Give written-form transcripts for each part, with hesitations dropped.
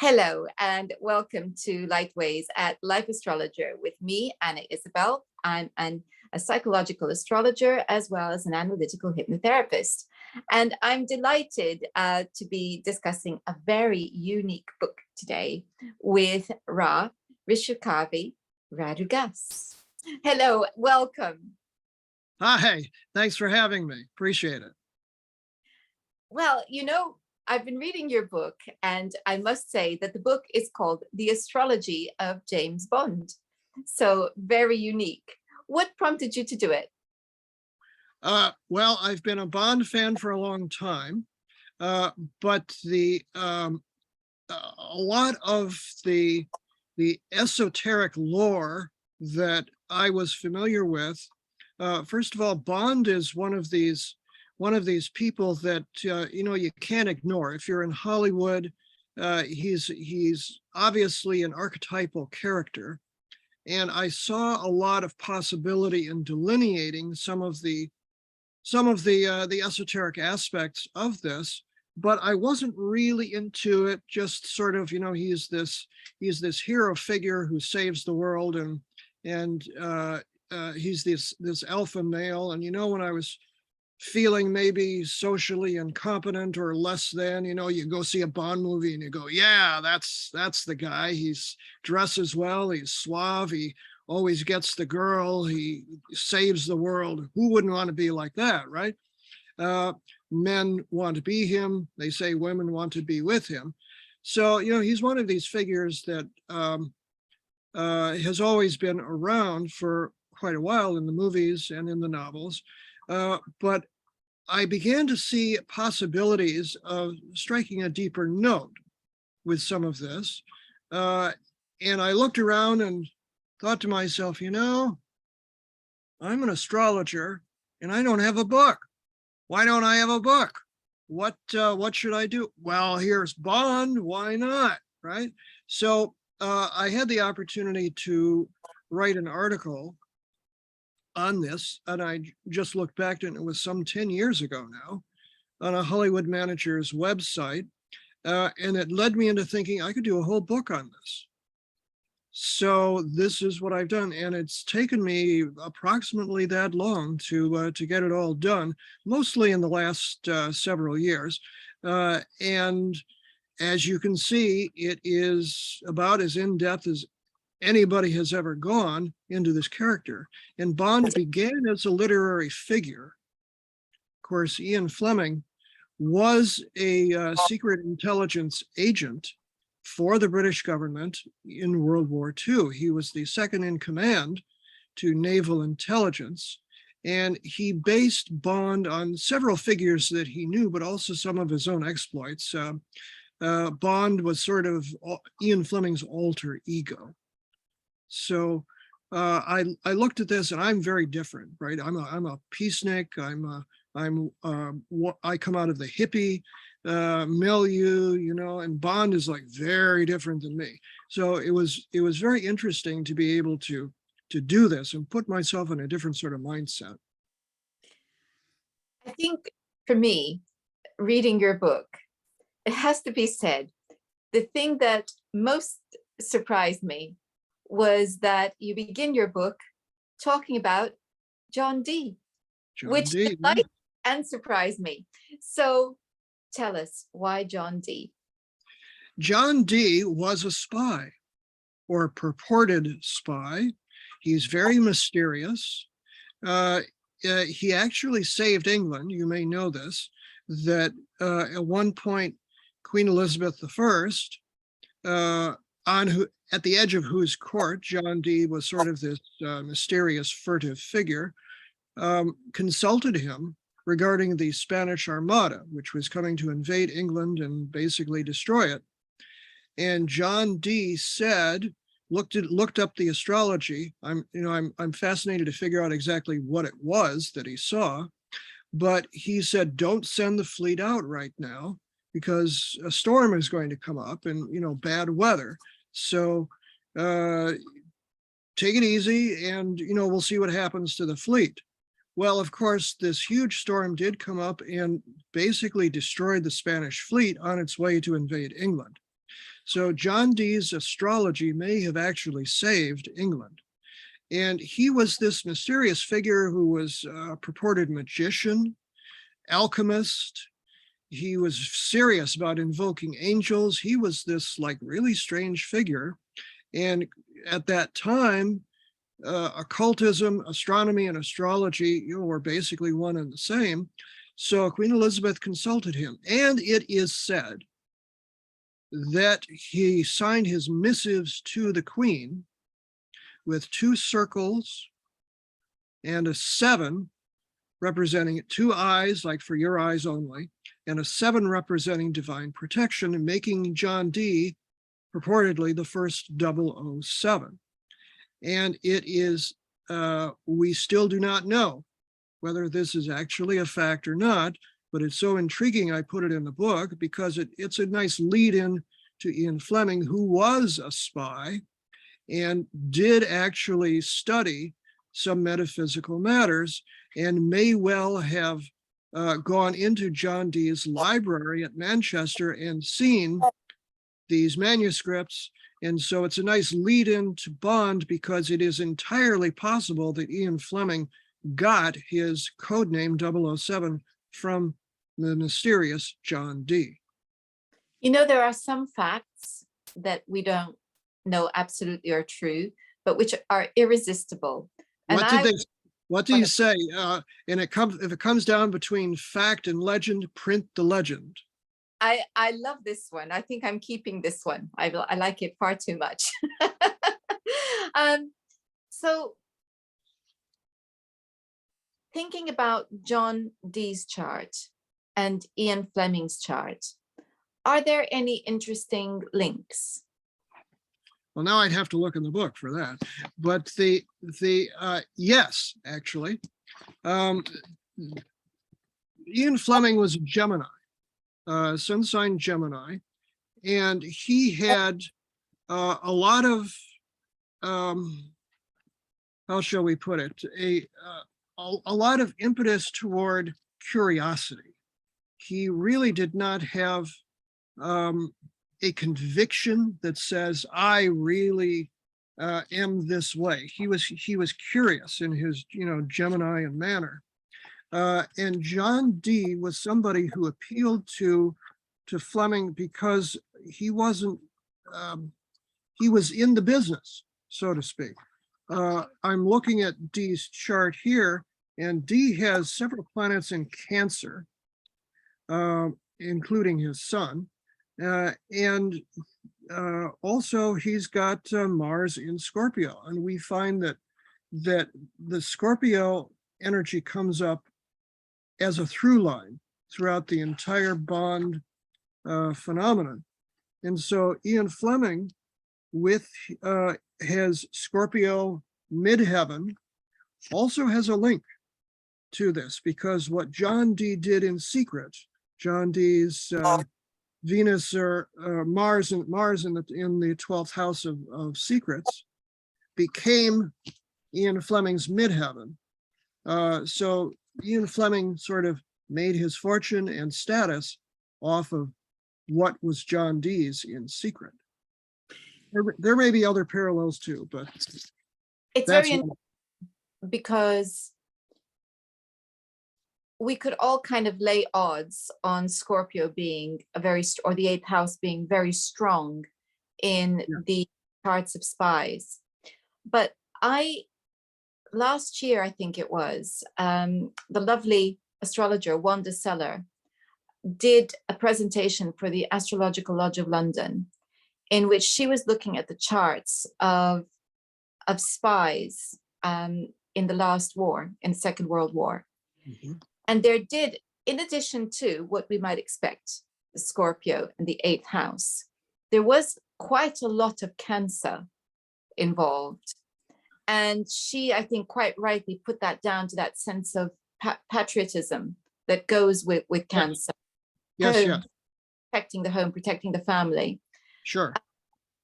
Hello and welcome to Lightways at Life Astrologer with me, Anna Isabel. I'm a psychological astrologer as well as an analytical hypnotherapist. And I'm delighted to be discussing a very unique book today with Rishivaki Raghudas. Hello, welcome. Hi, thanks for having me. Appreciate it. Well, I've been reading your book, and I must say that the book is called The Astrology of James Bond. So very unique. What prompted you to do it? Well, I've been a Bond fan for a long time, but a lot of the esoteric lore that I was familiar with. First of all, Bond is one of these people that you can't ignore. If you're in Hollywood, he's obviously an archetypal character, and I saw a lot of possibility in delineating some of the esoteric aspects of this. But I wasn't really into it. Just sort of, he's this hero figure who saves the world, and he's this alpha male. And when I was feeling maybe socially incompetent or less than, you go see a Bond movie and you go, yeah, that's the guy. He's dresses well, he's suave, he always gets the girl, he saves the world. Who wouldn't want to be like that, right? Men want to be him. They say women want to be with him. So, he's one of these figures that has always been around for quite a while in the movies and in the novels. But I began to see possibilities of striking a deeper note with some of this. And I looked around and thought to myself, I'm an astrologer and I don't have a book. Why don't I have a book? What should I do? Well, here's Bond. Why not? Right? So I had the opportunity to write an article on this, and I just looked back, and it was some 10 years ago now, on a Hollywood manager's website, and it led me into thinking I could do a whole book on this. So this is what I've done, and it's taken me approximately that long to get it all done, mostly in the last several years. And as you can see, it is about as in-depth as anybody has ever gone into this character. And Bond began as a literary figure. Of course, Ian Fleming was a secret intelligence agent for the British government in World War II. He was the second in command to naval intelligence, and he based Bond on several figures that he knew, but also some of his own exploits. Bond was sort of Ian Fleming's alter ego. So I looked at this, and I'm very different, right? I'm a peacenik. I come out of the hippie milieu, and Bond is like very different than me. So it was very interesting to be able to do this and put myself in a different sort of mindset. I think for me, reading your book, it has to be said, the thing that most surprised me was that you begin your book talking about John Dee, which delighted and surprised me. So tell us, why John Dee? John Dee was a spy, or a purported spy. He's very mysterious. He actually saved England. You may know this, that at one point, Queen Elizabeth I, at the edge of whose court John Dee was sort of this mysterious, furtive figure, consulted him regarding the Spanish Armada, which was coming to invade England and basically destroy it. And John Dee said, looked up the astrology. I'm fascinated to figure out exactly what it was that he saw, but he said, don't send the fleet out right now because a storm is going to come up and bad weather. So take it easy, and we'll see what happens to the fleet. Well, of course, this huge storm did come up and basically destroyed the Spanish fleet on its way to invade England. So John Dee's astrology may have actually saved England. And he was this mysterious figure who was a purported magician, alchemist. He was serious about invoking angels. He was this like really strange figure. And at that time, occultism, astronomy, and astrology, were basically one and the same. So Queen Elizabeth consulted him, and it is said that he signed his missives to the Queen with 2 circles and a 7 representing 2 eyes, like for your eyes only, and a 7 representing divine protection, and making John Dee purportedly the first 007. And it is, we still do not know whether this is actually a fact or not, but it's so intriguing I put it in the book because it's a nice lead in to Ian Fleming, who was a spy and did actually study some metaphysical matters and may well have gone into John Dee's library at Manchester and seen these manuscripts. And so it's a nice lead in to Bond because it is entirely possible that Ian Fleming got his code name 007 from the mysterious John Dee. You know, there are some facts that we don't know absolutely are true, but which are irresistible. And What do you say? And if it comes down between fact and legend, print the legend. I love this one. I think I'm keeping this one. I like it far too much. So thinking about John Dee's chart and Ian Fleming's chart, are there any interesting links? Well, now I'd have to look in the book for that. But yes, actually. Ian Fleming was a Gemini, sun sign Gemini, and he had a lot of, how shall we put it, a lot of impetus toward curiosity. He really did not have a conviction that says, I really am this way. He was curious in his, Geminian manner. And John Dee was somebody who appealed to Fleming because he wasn't, he was in the business, so to speak. I'm looking at Dee's chart here, and Dee has several planets in Cancer, including his sun. And also he's got Mars in Scorpio, and we find that the Scorpio energy comes up as a through line throughout the entire Bond phenomenon. And so Ian Fleming, with his Scorpio midheaven, also has a link to this, because what John Dee did in secret, John Dee's Venus or Mars in the 12th house of secrets, became Ian Fleming's midheaven. So Ian Fleming sort of made his fortune and status off of what was John Dee's in secret. There may be other parallels too, but it's very interesting because we could all kind of lay odds on Scorpio being or the 8th house being very strong in the charts of spies. But last year, I think it was, the lovely astrologer Wanda Seller did a presentation for the Astrological Lodge of London, in which she was looking at the charts of spies in the last war, in the Second World War. Mm-hmm. And there did, in addition to what we might expect, the Scorpio and the 8th house, there was quite a lot of Cancer involved. And she, I think, quite rightly put that down to that sense of patriotism that goes with Cancer. Yes. Protecting the home, protecting the family. Sure.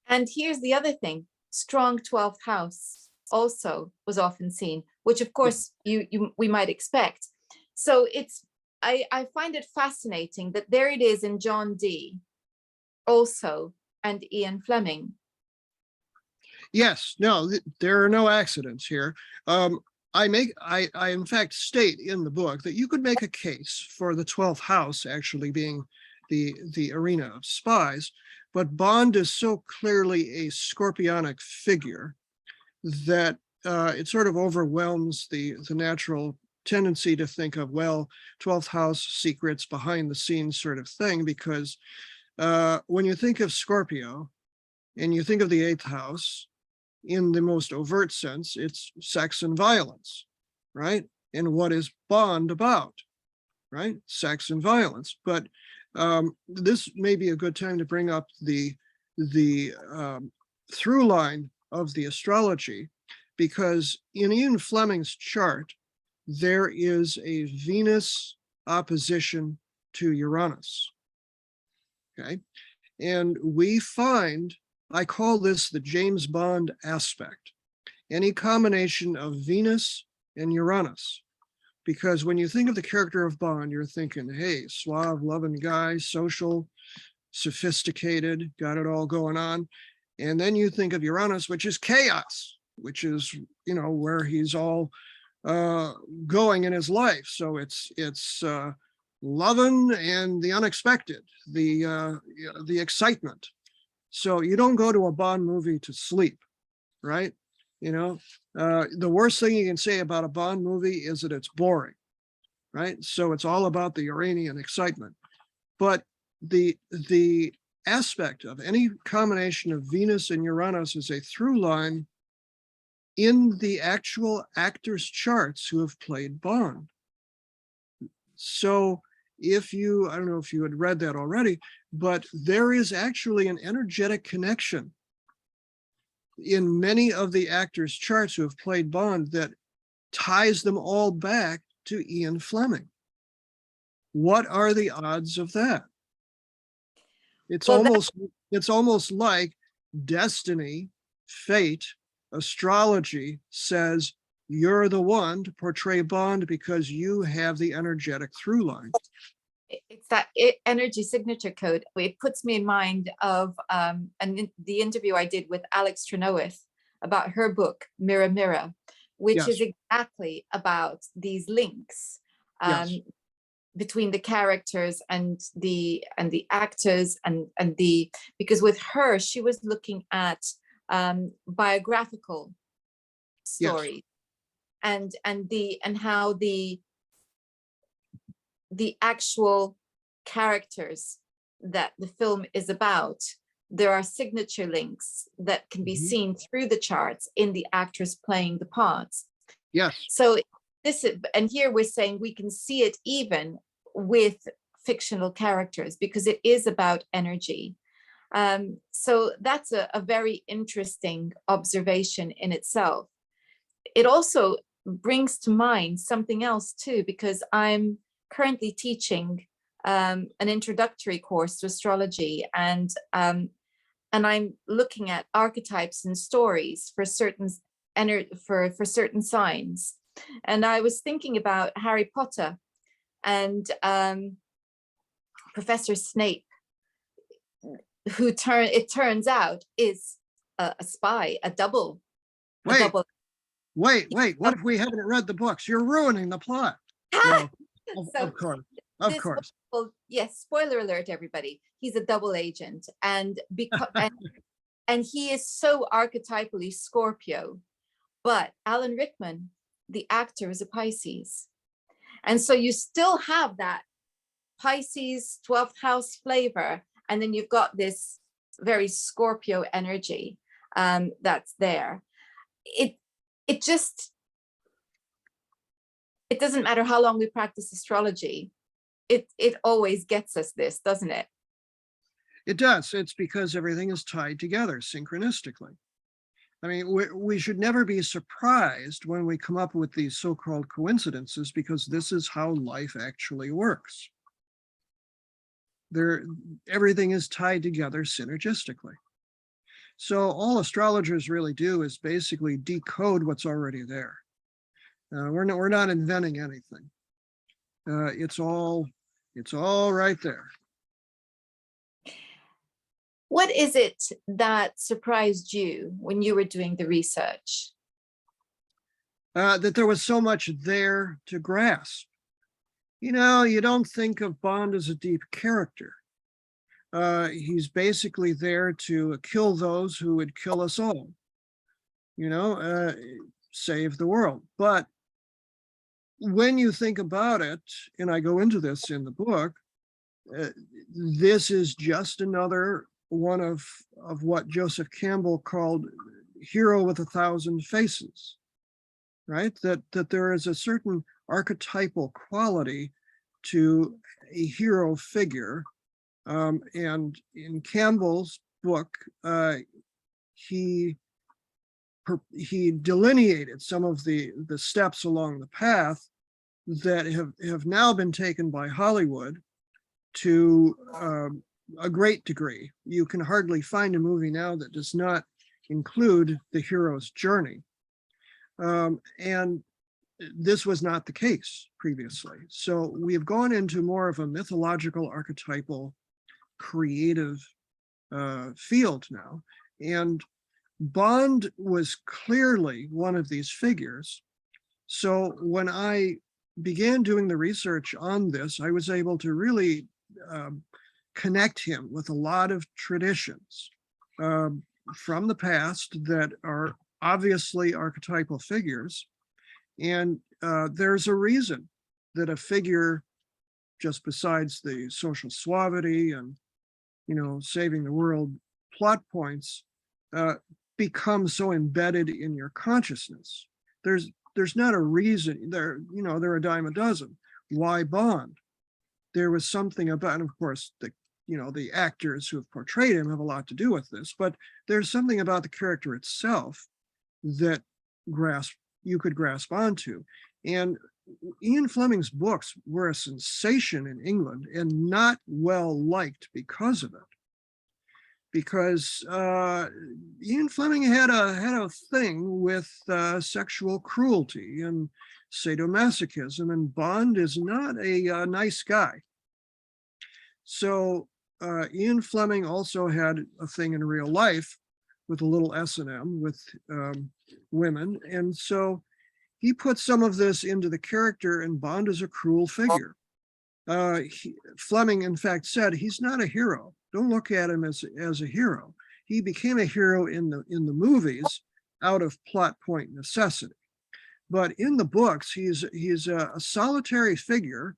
And here's the other thing, strong 12th house also was often seen, which of course we might expect. So I find it fascinating that there it is in John Dee also and Ian Fleming. Yes, no, there are no accidents here. I in fact state in the book that you could make a case for the 12th house actually being the arena of spies, but Bond is so clearly a scorpionic figure that it sort of overwhelms the natural tendency to think of, well, 12th house secrets behind the scenes sort of thing, because when you think of Scorpio and you think of the 8th house, in the most overt sense, it's sex and violence, right? And what is Bond about, right? Sex and violence. But this may be a good time to bring up the through line of the astrology, because in Ian Fleming's chart, there is a Venus opposition to Uranus, okay? And we find, I call this the James Bond aspect, any combination of Venus and Uranus. Because when you think of the character of Bond, you're thinking, hey, suave, loving guy, social, sophisticated, got it all going on. And then you think of Uranus, which is chaos, which is, you know, where he's all going in his life. So it's loving and the unexpected, the excitement. So you don't go to a Bond movie to sleep, right? You know, the worst thing you can say about a Bond movie is that it's boring, right? So it's all about the Uranian excitement. But the aspect of any combination of Venus and Uranus is a through line in the actual actors' charts who have played Bond. So if you, I don't know if you had read that already, but there is actually an energetic connection in many of the actors' charts who have played Bond that ties them all back to Ian Fleming. What are the odds of that? It's almost like destiny, fate, astrology says you're the one to portray Bond because you have the energetic through line. It's that energy signature code. It puts me in mind of the interview I did with Alex Trenoith about her book, Mirror, Mirror, which Yes. is exactly about these links Yes. between the characters and the actors and because with her, she was looking at biographical stories. Yes. and how the actual characters that the film is about, there are signature links that can be seen through the charts in the actors playing the parts. Yes. So this is, and here we're saying we can see it even with fictional characters because it is about energy. So that's a very interesting observation in itself. It also brings to mind something else too, because I'm currently teaching an introductory course to astrology, and I'm looking at archetypes and stories for certain for certain signs. And I was thinking about Harry Potter and Professor Snape, who it turns out is a spy, a double. Wait, what if we haven't read the books? You're ruining the plot. No, of course. Well, yes, spoiler alert, everybody. He's a double agent, and because and he is so archetypally Scorpio, but Alan Rickman, the actor, is a Pisces. And so you still have that Pisces 12th house flavor, and then you've got this very Scorpio energy that's there. It doesn't matter how long we practice astrology. It always gets us this, doesn't it? It does. It's because everything is tied together synchronistically. I mean, we should never be surprised when we come up with these so-called coincidences, because this is how life actually works. Everything is tied together synergistically. So all astrologers really do is basically decode what's already there. We're not inventing anything. It's all right there. What is it that surprised you when you were doing the research? That there was so much there to grasp. You know, you don't think of Bond as a deep character. He's basically there to kill those who would kill us all, you know, save the world. But when you think about it, and I go into this in the book, this is just another one of what Joseph Campbell called hero with a thousand faces, right? That there is a certain archetypal quality to a hero figure. And in Campbell's book, he delineated some of the steps along the path that have now been taken by Hollywood to a great degree. You can hardly find a movie now that does not include the hero's journey. And this was not the case previously. So we have gone into more of a mythological, archetypal, creative field now. And Bond was clearly one of these figures. So when I began doing the research on this, I was able to really connect him with a lot of traditions from the past that are obviously archetypal figures. And there's a reason that a figure, just besides the social suavity and, you know, saving the world plot points, becomes so embedded in your consciousness. There's not a reason there, you know, there are a dime a dozen. Why Bond? There was something about, and of course, the actors who have portrayed him have a lot to do with this, but there's something about the character itself that you could grasp onto. And Ian Fleming's books were a sensation in England and not well liked because of it. Because Ian Fleming had a thing with sexual cruelty and sadomasochism, and Bond is not a nice guy. So Ian Fleming also had a thing in real life with a little S&M with women, and so he put some of this into the character, and Bond is a cruel figure. Fleming, in fact, said he's not a hero. Don't look at him as a hero. He became a hero in the movies out of plot point necessity. But in the books, he's a solitary figure,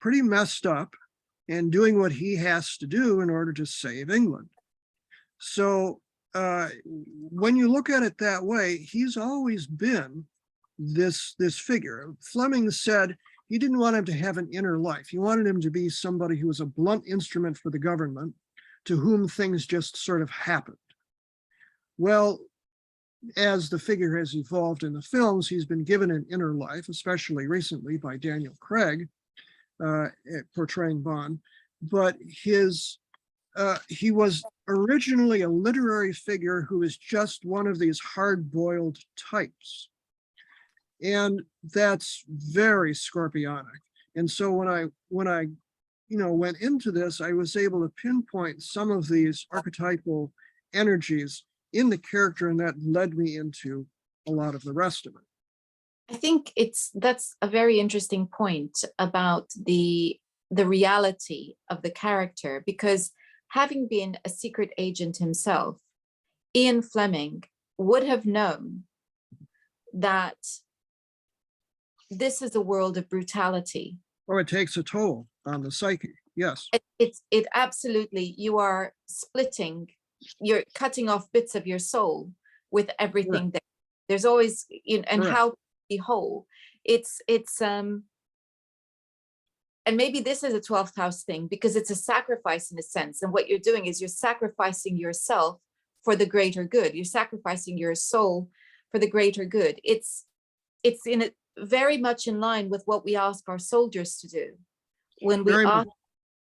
pretty messed up, and doing what he has to do in order to save England. So when you look at it that way, he's always been this figure. Fleming said he didn't want him to have an inner life. He wanted him to be somebody who was a blunt instrument for the government, to whom things just sort of happened. Well, as the figure has evolved in the films, he's been given an inner life, especially recently by Daniel Craig, portraying Bond. But he was originally a literary figure who was just one of these hard-boiled types. And that's very Scorpionic. And so when I went into this, I was able to pinpoint some of these archetypal energies in the character, and that led me into a lot of the rest of it. I think that's a very interesting point about the reality of the character, because having been a secret agent himself, Ian Fleming would have known that this is a world of brutality. Or it takes a toll on the psyche. Yes. It absolutely, you are splitting, you're cutting off bits of your soul with everything there. There's always, and how to be whole. It's and maybe this is a 12th house thing, because it's a sacrifice in a sense. And what you're doing is you're sacrificing yourself for the greater good. You're sacrificing your soul for the greater good. It's in it very much in line with what we ask our soldiers to do when we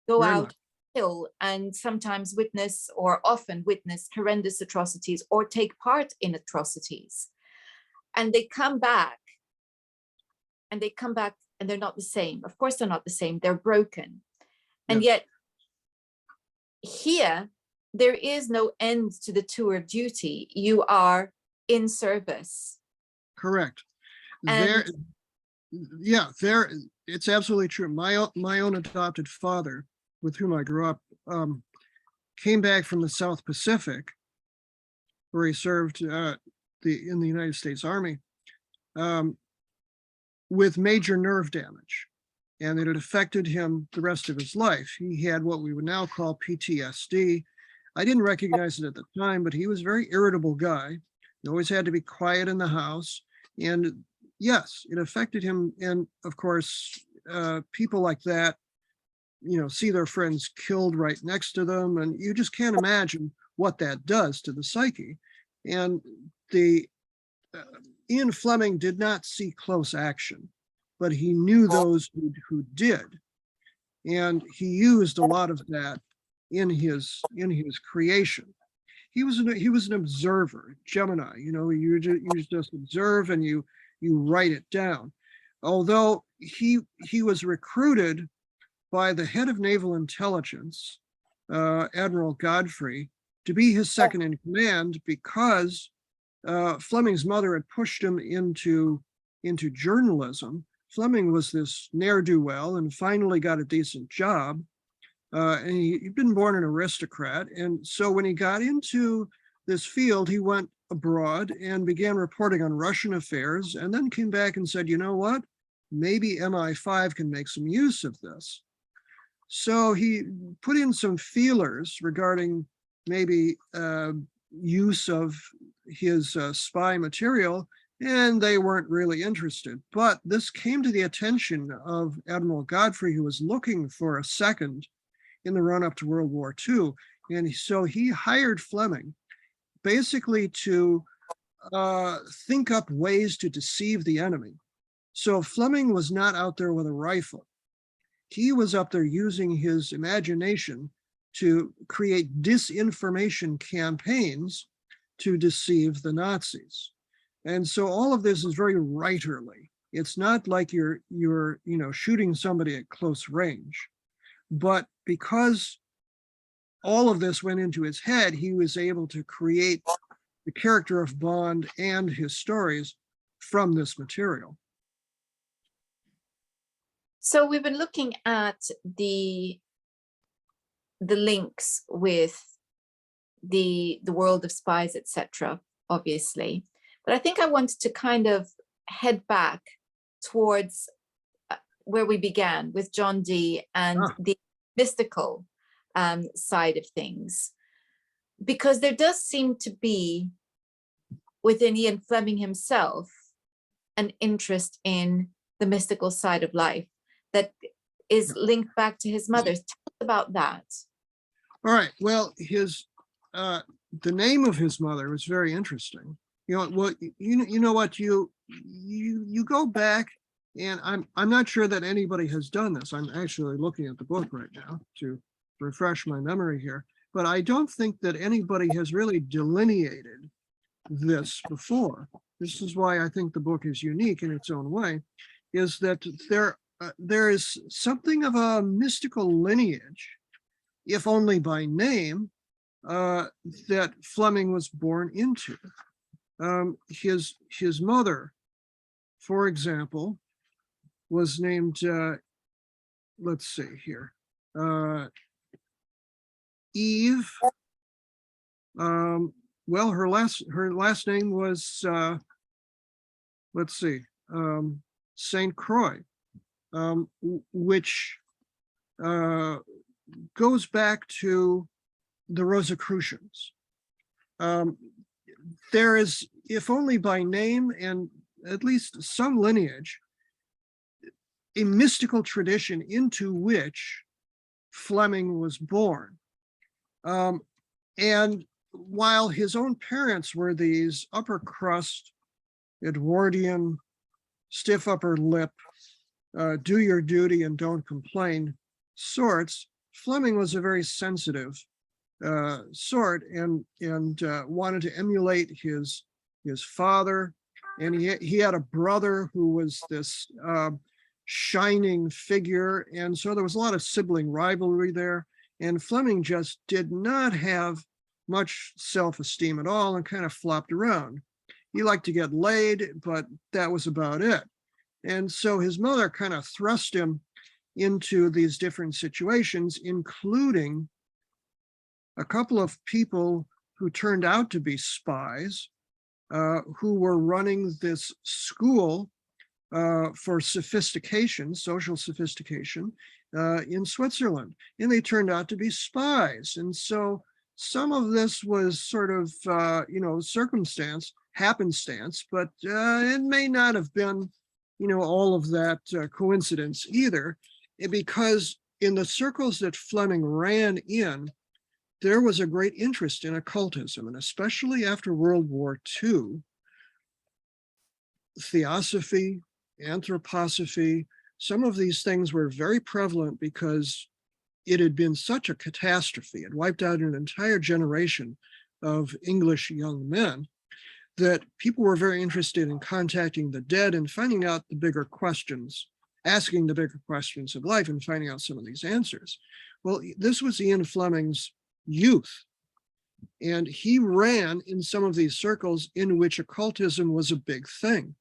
go out, kill, and sometimes witness, or often witness, horrendous atrocities or take part in atrocities. And they come back, and they're not the same. Of course, they're not the same. They're broken. And yet here there is no end to the tour of duty. You are in service. Correct. And There, it's absolutely true. My own adopted father, with whom I grew up, came back from the South Pacific, where he served in the United States Army, with major nerve damage, and it had affected him the rest of his life. He had what we would now call PTSD. I didn't recognize it at the time, but he was a very irritable guy. He always had to be quiet in the house. And yes, it affected him. And of course, people like that, see their friends killed right next to them. And you just can't imagine what that does to the psyche. And the Ian Fleming did not see close action, but he knew those who did. And he used a lot of that in his creation. He was an observer, Gemini. You just observe and you write it down. Although he was recruited by the head of naval intelligence, Admiral Godfrey, to be his second in command, because Fleming's mother had pushed him into journalism. Fleming was this ne'er-do-well and finally got a decent job. And he'd been born an aristocrat. And so when he got into this field, he went abroad and began reporting on Russian affairs, and then came back and said, you know what, maybe MI5 can make some use of this. So he put in some feelers regarding maybe use of his spy material, and they weren't really interested. But this came to the attention of Admiral Godfrey, who was looking for a second in the run-up to World War II. And so he hired Fleming basically to think up ways to deceive the enemy. So Fleming was not out there with a rifle. He was up there using his imagination to create disinformation campaigns to deceive the Nazis. And so all of this is very writerly. It's not like you're shooting somebody at close range. But because all of this went into his head, he was able to create the character of Bond and his stories from this material. so we've been looking at the links with the world of spies, etc., obviously. But I think I wanted to kind of head back towards where we began with John Dee and the mystical side of things, because there does seem to be within Ian Fleming himself an interest in the mystical side of life that is linked back to his mother's. Tell us about that. All right. Well, the name of his mother was very interesting. Well, you know what, you go back, and I'm not sure that anybody has done this. I'm actually looking at the book right now to refresh my memory here, but I don't think that anybody has really delineated this before. This is why I think the book is unique in its own way, is that there is something of a mystical lineage, if only by name, that Fleming was born into. His mother, for example, was named, let's see here, Eve. Well, her last name was, let's see, Saint Croix, which goes back to the Rosicrucians. There is, if only by name and at least some lineage, a mystical tradition into which Fleming was born. And while his own parents were these upper crust, Edwardian, stiff upper lip, do your duty and don't complain sorts, Fleming was a very sensitive sort, and wanted to emulate his father. And he had a brother who was this shining figure, and so there was a lot of sibling rivalry there. And Fleming just did not have much self-esteem at all and kind of flopped around. He liked to get laid, but that was about it. And so his mother kind of thrust him into these different situations, including a couple of people who turned out to be spies, who were running this school for sophistication, social sophistication, in Switzerland, and they turned out to be spies. And so some of this was sort of, happenstance, but it may not have been, all of that coincidence either, because in the circles that Fleming ran in, there was a great interest in occultism, and especially after World War II, theosophy, anthroposophy, some of these things were very prevalent because it had been such a catastrophe. It wiped out an entire generation of English young men that people were very interested in contacting the dead and finding out the bigger questions, asking the bigger questions of life and finding out some of these answers. Well, this was Ian Fleming's youth, and he ran in some of these circles in which occultism was a big thing.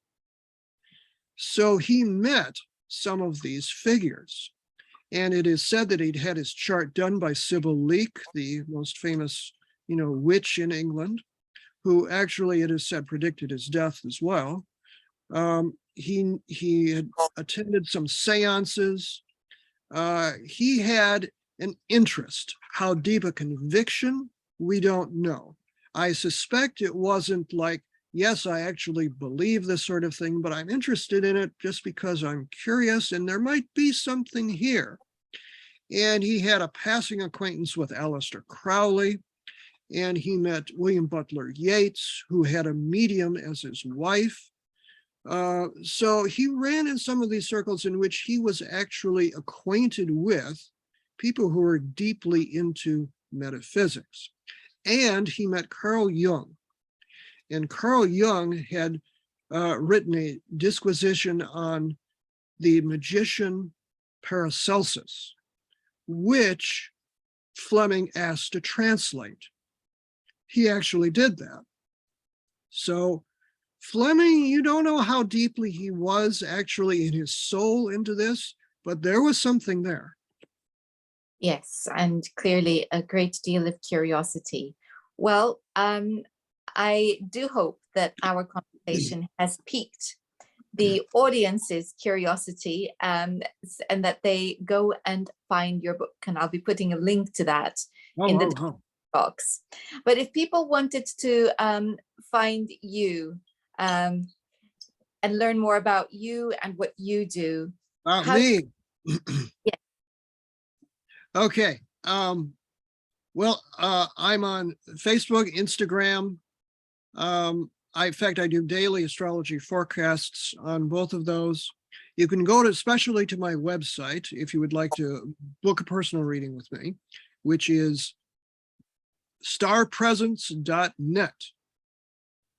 So he met some of these figures, and it is said that he'd had his chart done by Sybil Leek, the most famous, witch in England, who actually, it is said, predicted his death as well. He had attended some seances. He had an interest. How deep a conviction, we don't know. I suspect it wasn't like, yes, I actually believe this sort of thing, but I'm interested in it just because I'm curious and there might be something here. And he had a passing acquaintance with Aleister Crowley, and he met William Butler Yeats, who had a medium as his wife. So he ran in some of these circles in which he was actually acquainted with people who were deeply into metaphysics. And he met Carl Jung. And Carl Jung had written a disquisition on the magician Paracelsus, which Fleming asked to translate. He actually did that. So Fleming, you don't know how deeply he was actually in his soul into this, but there was something there. Yes, and clearly a great deal of curiosity. Well, I do hope that our conversation has piqued the audience's curiosity, and that they go and find your book. And I'll be putting a link to that in the box. But if people wanted to find you and learn more about you and what you do. Me? Yeah. Okay. Well, I'm on Facebook, Instagram. In fact, I do daily astrology forecasts on both of those. You can go to, especially to my website, if you would like to book a personal reading with me, which is starpresence.net,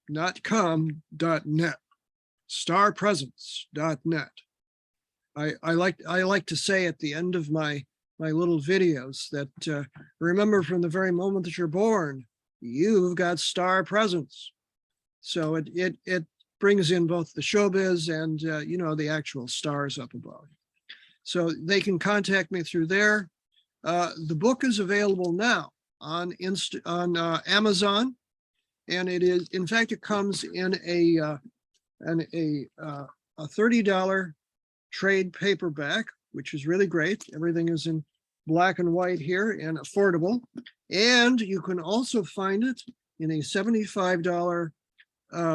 not com.net, starpresence.net. I like to say at the end of my little videos that remember, from the very moment that you're born, you've got star presence. So it brings in both the showbiz and the actual stars up above. So they can contact me through there. The book is available now on Amazon, and it is, in fact, it comes in a $30 trade paperback, which is really great. Everything is in black and white here and affordable. And you can also find it in a $75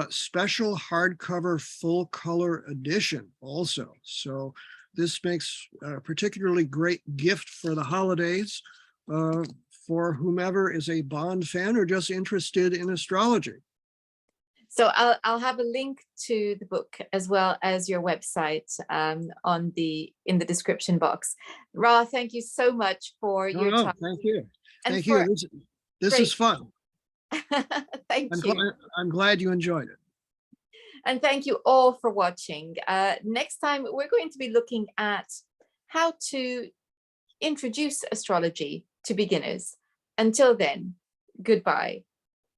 special hardcover full color edition also. So this makes a particularly great gift for the holidays for whomever is a Bond fan or just interested in astrology. So I'll have a link to the book as well as your website in the description box. Ra, thank you so much for your time. Thank you. And thank you. This is fun. Thank you. I'm glad you enjoyed it. And thank you all for watching. Next time, we're going to be looking at how to introduce astrology to beginners. Until then, goodbye.